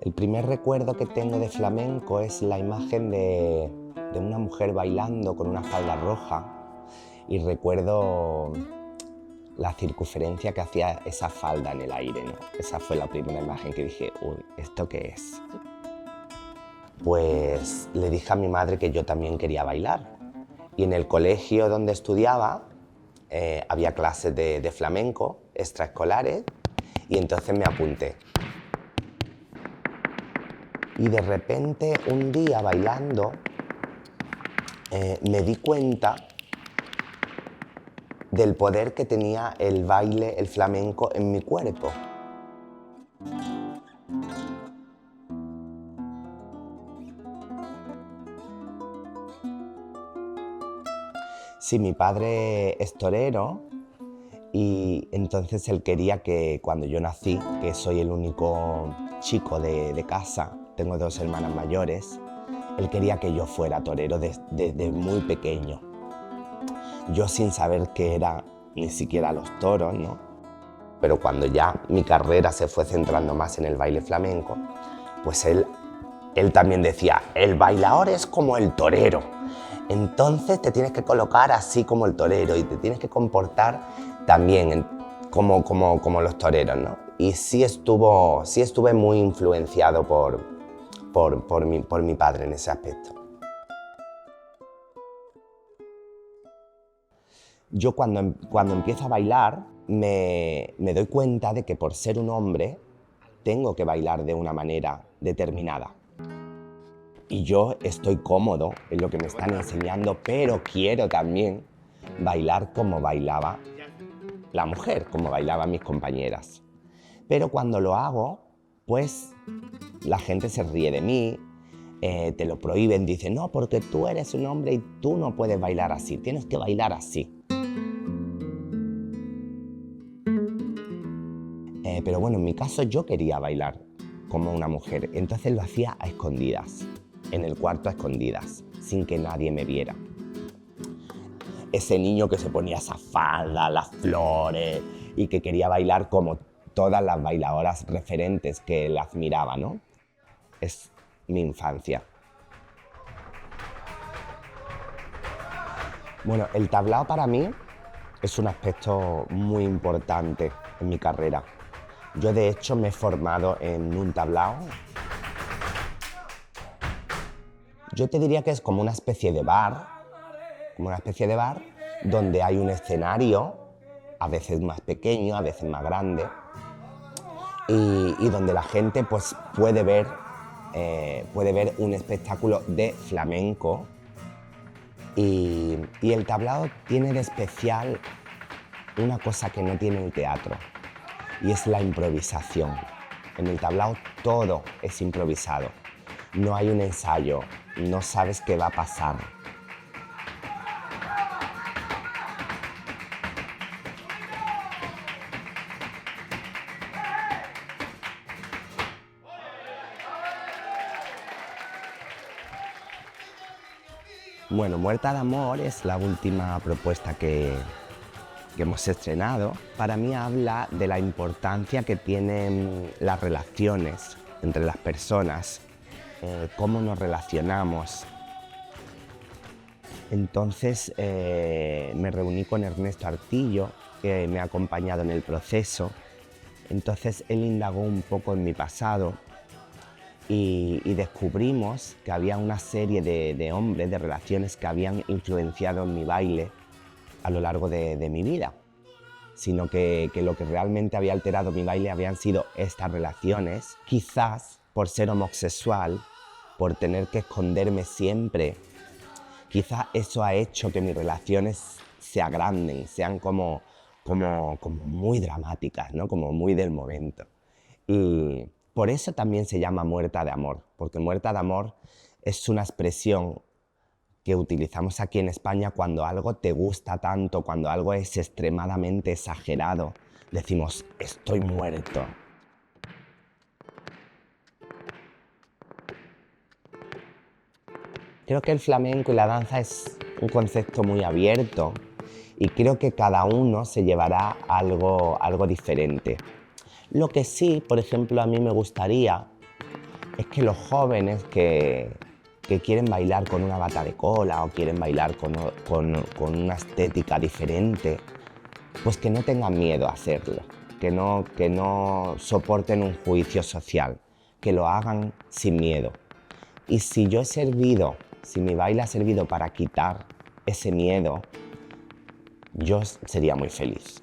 El primer recuerdo que tengo de flamenco es la imagen de una mujer bailando con una falda roja y recuerdo la circunferencia que hacía esa falda en el aire, ¿no? Esa fue la primera imagen que dije, uy, ¿esto qué es? Pues le dije a mi madre que yo también quería bailar y en el colegio donde estudiaba había clases de flamenco extraescolares y entonces me apunté. Y de repente, un día bailando, me di cuenta del poder que tenía el baile, el flamenco, en mi cuerpo. Sí, mi padre es torero y entonces él quería que cuando yo nací, que soy el único chico de casa, tengo 2 hermanas mayores, él quería que yo fuera torero desde muy pequeño. Yo sin saber qué era ni siquiera los toros, ¿no? Pero cuando ya mi carrera se fue centrando más en el baile flamenco, pues él también decía, el bailador es como el torero. Entonces te tienes que colocar así como el torero y te tienes que comportar también como los toreros, ¿no? Y sí estuve muy influenciado por mi padre en ese aspecto. Yo cuando empiezo a bailar me doy cuenta de que por ser un hombre tengo que bailar de una manera determinada. Y yo estoy cómodo en lo que me están enseñando, pero quiero también bailar como bailaba la mujer, como bailaban mis compañeras. Pero cuando lo hago, pues la gente se ríe de mí, te lo prohíben, dicen, no, porque tú eres un hombre y tú no puedes bailar así, tienes que bailar así. Pero bueno, en mi caso yo quería bailar como una mujer, entonces lo hacía a escondidas, en el cuarto a escondidas, sin que nadie me viera. Ese niño que se ponía esa falda, las flores y que quería bailar como todas las bailadoras referentes que él admiraba, ¿no? Es mi infancia. Bueno, el tablao para mí es un aspecto muy importante en mi carrera. Yo de hecho me he formado en un tablao. Yo te diría que es como una especie de bar, donde hay un escenario, a veces más pequeño, a veces más grande, y donde la gente pues, puede ver un espectáculo de flamenco. Y el tablao tiene de especial una cosa que no tiene el teatro, y es la improvisación. En el tablao todo es improvisado. No hay un ensayo, no sabes qué va a pasar. Bueno, Muerta de Amor es la última propuesta que hemos estrenado. Para mí habla de la importancia que tienen las relaciones entre las personas, cómo nos relacionamos. Entonces me reuní con Ernesto Artillo, que me ha acompañado en el proceso. Entonces él indagó un poco en mi pasado y descubrimos que había una serie de hombres, de relaciones que habían influenciado en mi baile a lo largo de mi vida, sino que lo que realmente había alterado mi baile habían sido estas relaciones, quizás por ser homosexual, por tener que esconderme siempre. Quizás eso ha hecho que mis relaciones se agranden, sean como muy dramáticas, ¿no? Como muy del momento. Y por eso también se llama Muerta de Amor, porque Muerta de Amor es una expresión que utilizamos aquí en España cuando algo te gusta tanto, cuando algo es extremadamente exagerado. Decimos, estoy muerto. Creo que el flamenco y la danza es un concepto muy abierto y creo que cada uno se llevará algo diferente. Lo que sí, por ejemplo, a mí me gustaría es que los jóvenes que quieren bailar con una bata de cola o quieren bailar con una estética diferente, pues que no tengan miedo a hacerlo, que no soporten un juicio social, que lo hagan sin miedo. Y si mi baile ha servido para quitar ese miedo, yo sería muy feliz.